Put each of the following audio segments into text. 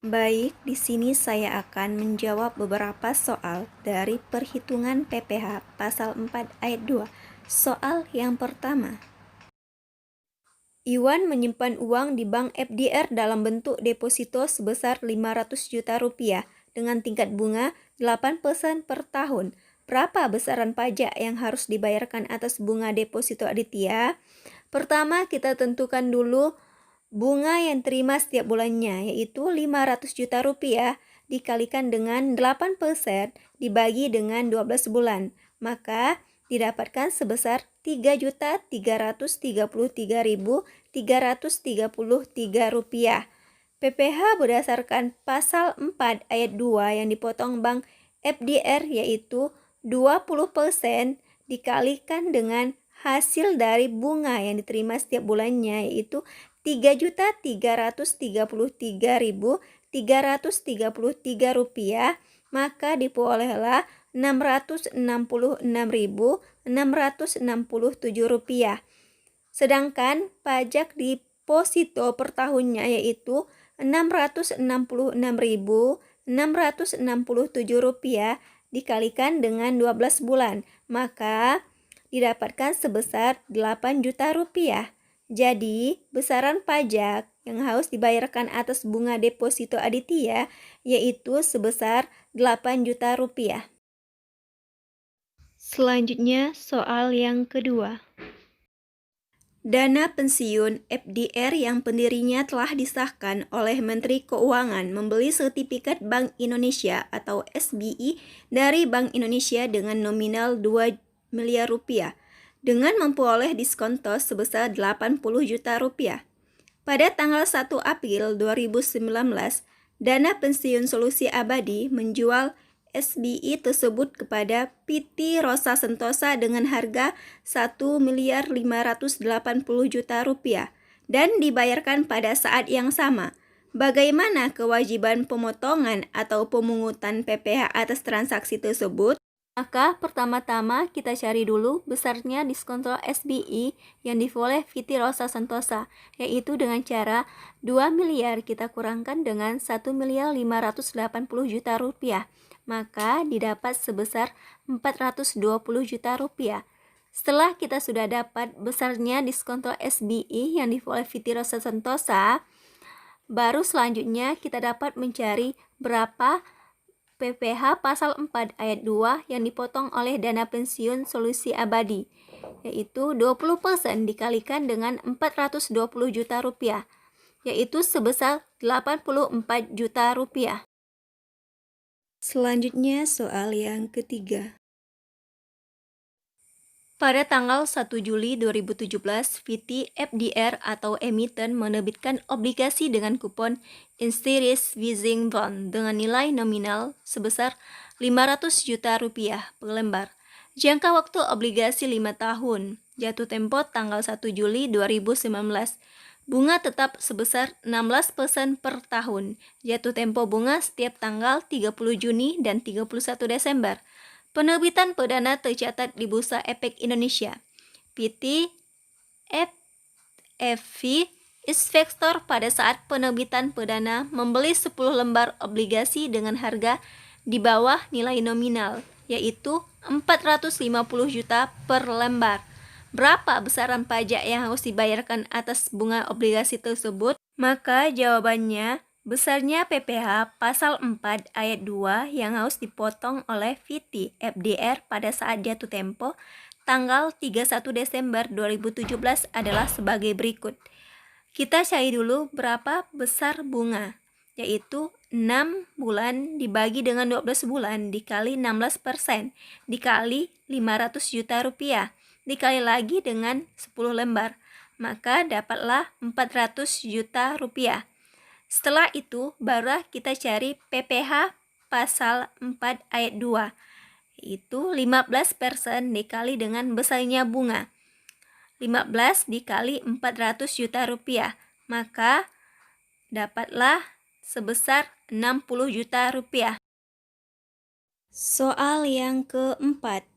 Baik, di sini saya akan menjawab beberapa soal dari perhitungan PPh pasal 4 ayat 2. Soal yang pertama. Iwan menyimpan uang di bank FDR dalam bentuk deposito sebesar 500 juta rupiah dengan tingkat bunga 8% per tahun. Berapa besaran pajak yang harus dibayarkan atas bunga deposito Aditya? Pertama, kita tentukan dulu bunga yang terima setiap bulannya, yaitu 500 juta rupiah dikalikan dengan 8% dibagi dengan 12 bulan. Maka didapatkan sebesar 3.333.333 rupiah. PPh berdasarkan pasal 4 ayat 2 yang dipotong bank FDR yaitu 20% dikalikan dengan hasil dari bunga yang diterima setiap bulannya yaitu 3.333.333 rupiah, maka diperolehlah 666.667 rupiah. Sedangkan pajak deposito per tahunnya yaitu 666.667 rupiah dikalikan dengan 12 bulan, maka didapatkan sebesar 8 juta rupiah. Jadi, besaran pajak yang harus dibayarkan atas bunga deposito Aditya yaitu sebesar 8 juta rupiah. Selanjutnya, soal yang kedua. Dana pensiun FDR yang pendirinya telah disahkan oleh Menteri Keuangan membeli sertifikat Bank Indonesia atau SBI dari Bank Indonesia dengan nominal 2 miliar rupiah dengan memperoleh diskontos sebesar 80 juta rupiah. Pada tanggal 1 April 2019, Dana Pensiun Solusi Abadi menjual SBI tersebut kepada PT Rosa Sentosa dengan harga 1.580 juta rupiah dan dibayarkan pada saat yang sama. Bagaimana kewajiban pemotongan atau pemungutan PPh atas transaksi tersebut? Maka pertama-tama kita cari dulu besarnya diskonto SBI yang diperoleh PT Rosa Sentosa, yaitu dengan cara 2 miliar kita kurangkan dengan 1.580 juta rupiah, maka didapat sebesar 420 juta rupiah. Setelah kita sudah dapat besarnya diskonto SBI yang diperoleh PT Rosa Sentosa, baru selanjutnya kita dapat mencari berapa PPh pasal 4 ayat 2 yang dipotong oleh dana pensiun solusi abadi, yaitu 20% dikalikan dengan 420 juta rupiah, yaitu sebesar 84 juta rupiah. Selanjutnya soal yang ketiga. Pada tanggal 1 Juli 2017, PT FDR atau emiten menerbitkan obligasi dengan kupon In-Series Leasing Bond dengan nilai nominal sebesar 500 juta rupiah per lembar. Jangka waktu obligasi 5 tahun, jatuh tempo tanggal 1 Juli 2019. Bunga tetap sebesar 16% per tahun, jatuh tempo bunga setiap tanggal 30 Juni dan 31 Desember. Penerbitan perdana tercatat di Bursa Efek Indonesia. PT FFV Investor pada saat penerbitan perdana membeli 10 lembar obligasi dengan harga di bawah nilai nominal, yaitu 450 juta per lembar. Berapa besaran pajak yang harus dibayarkan atas bunga obligasi tersebut? Maka jawabannya besarnya PPh pasal 4 ayat 2 yang harus dipotong oleh PT FDR pada saat jatuh tempo tanggal 31 Desember 2017 adalah sebagai berikut. Kita cari dulu berapa besar bunga, yaitu 6 bulan dibagi dengan 12 bulan dikali 16% dikali 500 juta rupiah dikali lagi dengan 10 lembar, maka dapatlah 400 juta rupiah. Setelah itu barulah kita cari PPh pasal 4 ayat 2, yaitu 15% dikali dengan besarnya bunga. 15 dikali 400 juta rupiah, maka dapatlah sebesar 60 juta rupiah. Soal yang keempat.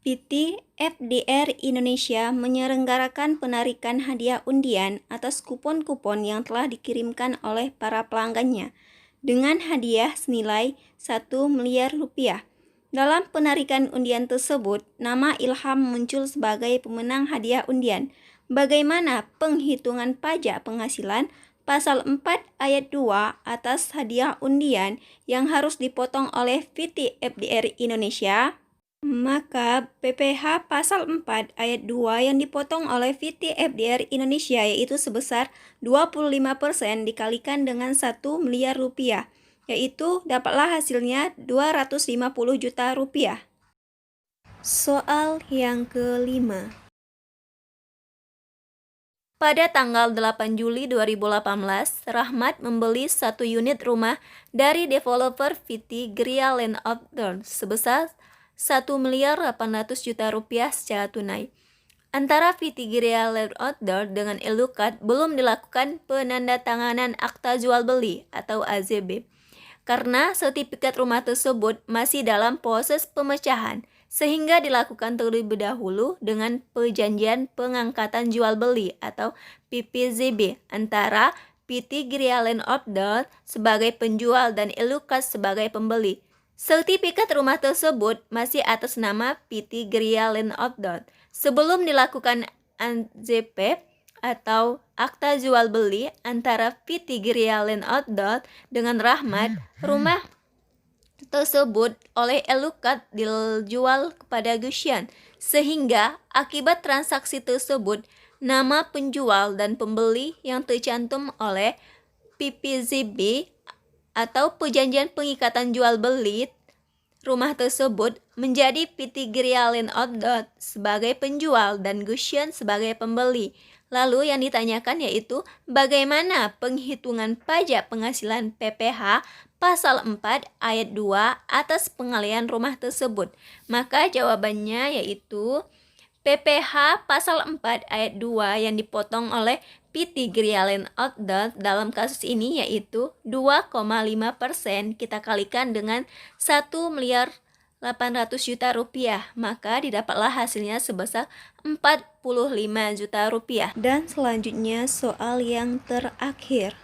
PT FDR Indonesia menyelenggarakan penarikan hadiah undian atas kupon-kupon yang telah dikirimkan oleh para pelanggannya dengan hadiah senilai 1 miliar rupiah. Dalam penarikan undian tersebut, nama Ilham muncul sebagai pemenang hadiah undian. Bagaimana penghitungan pajak penghasilan Pasal 4 ayat 2 atas hadiah undian yang harus dipotong oleh PT FDR Indonesia? Maka PPh pasal 4 ayat 2 yang dipotong oleh VT FDR Indonesia yaitu sebesar 25% dikalikan dengan 1 miliar rupiah, yaitu dapatlah hasilnya 250 juta rupiah. Soal yang kelima. Pada tanggal 8 Juli 2018, Rahmat membeli 1 unit rumah dari developer VT Gria Land Outdoor sebesar 1.800.000.000 rupiah secara tunai. Antara VT Gria Land Outdoor dengan Elukat belum dilakukan penandatanganan akta jual beli atau AJB karena sertifikat rumah tersebut masih dalam proses pemecahan, sehingga dilakukan terlebih dahulu dengan perjanjian pengangkatan jual beli atau PPZB antara PT Gria Land Outdoor sebagai penjual dan Elukat sebagai pembeli. Sertifikat rumah tersebut masih atas nama PT Gria Land Outdoor. Sebelum dilakukan AJP atau akta jual beli antara PT Gria Land Outdoor dengan Rahmat, rumah tersebut oleh Elukat dijual kepada Gusyan, sehingga akibat transaksi tersebut nama penjual dan pembeli yang tercantum oleh PPZB atau perjanjian pengikatan jual beli rumah tersebut menjadi PT Gria Land Outdoor sebagai penjual dan Gusyan sebagai pembeli. Lalu yang ditanyakan yaitu bagaimana penghitungan pajak penghasilan PPh pasal 4 ayat 2 atas pengalihan rumah tersebut. Maka jawabannya yaitu PPh pasal 4 ayat 2 yang dipotong oleh PT Gria Land Outdoor dalam kasus ini yaitu 2,5% kita kalikan dengan 1.800.000.000 rupiah, maka didapatlah hasilnya sebesar 45 juta rupiah. Dan selanjutnya soal yang terakhir.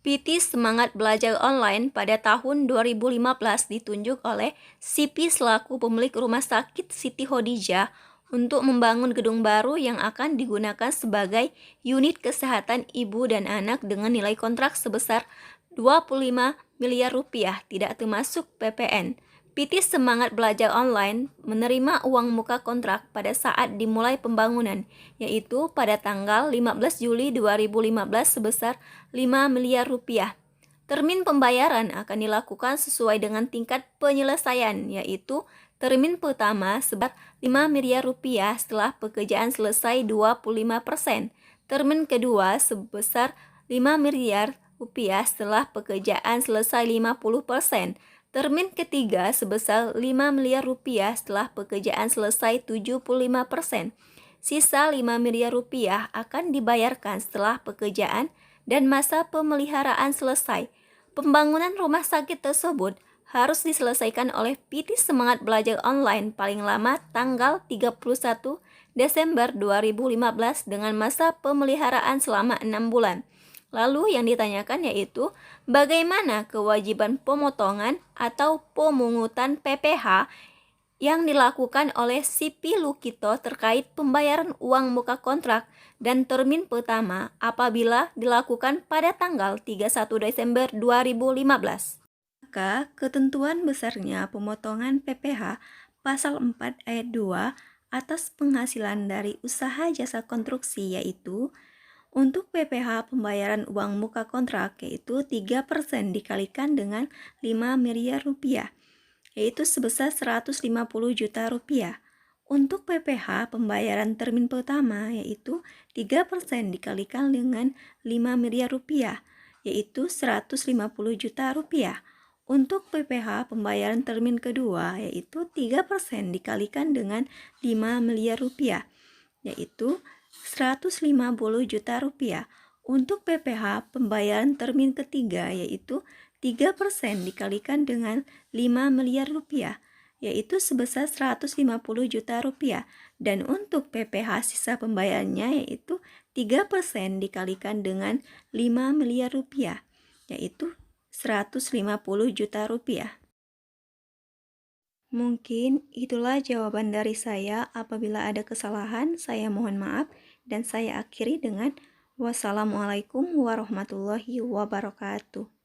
PT Semangat Belajar Online pada tahun 2015 ditunjuk oleh SIPI selaku pemilik Rumah Sakit Siti Khadijah untuk membangun gedung baru yang akan digunakan sebagai unit kesehatan ibu dan anak dengan nilai kontrak sebesar 25 miliar rupiah, tidak termasuk PPN. PT Semangat Belajar Online menerima uang muka kontrak pada saat dimulai pembangunan, yaitu pada tanggal 15 Juli 2015 sebesar 5 miliar rupiah. Termin pembayaran akan dilakukan sesuai dengan tingkat penyelesaian, yaitu termin pertama sebesar 5 miliar rupiah setelah pekerjaan selesai 25%, termin kedua sebesar 5 miliar rupiah setelah pekerjaan selesai 50%, termin ketiga sebesar 5 miliar rupiah setelah pekerjaan selesai 75%. Sisa 5 miliar rupiah akan dibayarkan setelah pekerjaan dan masa pemeliharaan selesai. Pembangunan rumah sakit tersebut harus diselesaikan oleh PT Semangat Belajar Online paling lama tanggal 31 Desember 2015 dengan masa pemeliharaan selama 6 bulan. Lalu yang ditanyakan yaitu bagaimana kewajiban pemotongan atau pemungutan PPh yang dilakukan oleh SIPI Lukito terkait pembayaran uang muka kontrak dan termin pertama apabila dilakukan pada tanggal 31 Desember 2015. Maka ketentuan besarnya pemotongan PPh pasal 4 ayat 2 atas penghasilan dari usaha jasa konstruksi yaitu untuk PPh pembayaran uang muka kontrak yaitu 3% dikalikan dengan 5 miliar rupiah, yaitu sebesar 150 juta rupiah. Untuk PPh pembayaran termin pertama yaitu 3% dikalikan dengan 5 miliar rupiah, yaitu 150 juta rupiah. Untuk PPh pembayaran termin kedua yaitu 3% dikalikan dengan 5 miliar rupiah, yaitu 150 juta rupiah. Untuk PPh pembayaran termin ketiga yaitu 3% dikalikan dengan 5 miliar rupiah, yaitu sebesar 150 juta rupiah. Dan untuk PPh sisa pembayarannya yaitu 3% dikalikan dengan 5 miliar rupiah, yaitu 150 juta rupiah. Mungkin itulah jawaban dari saya. Apabila ada kesalahan, saya mohon maaf dan saya akhiri dengan wassalamualaikum warahmatullahi wabarakatuh.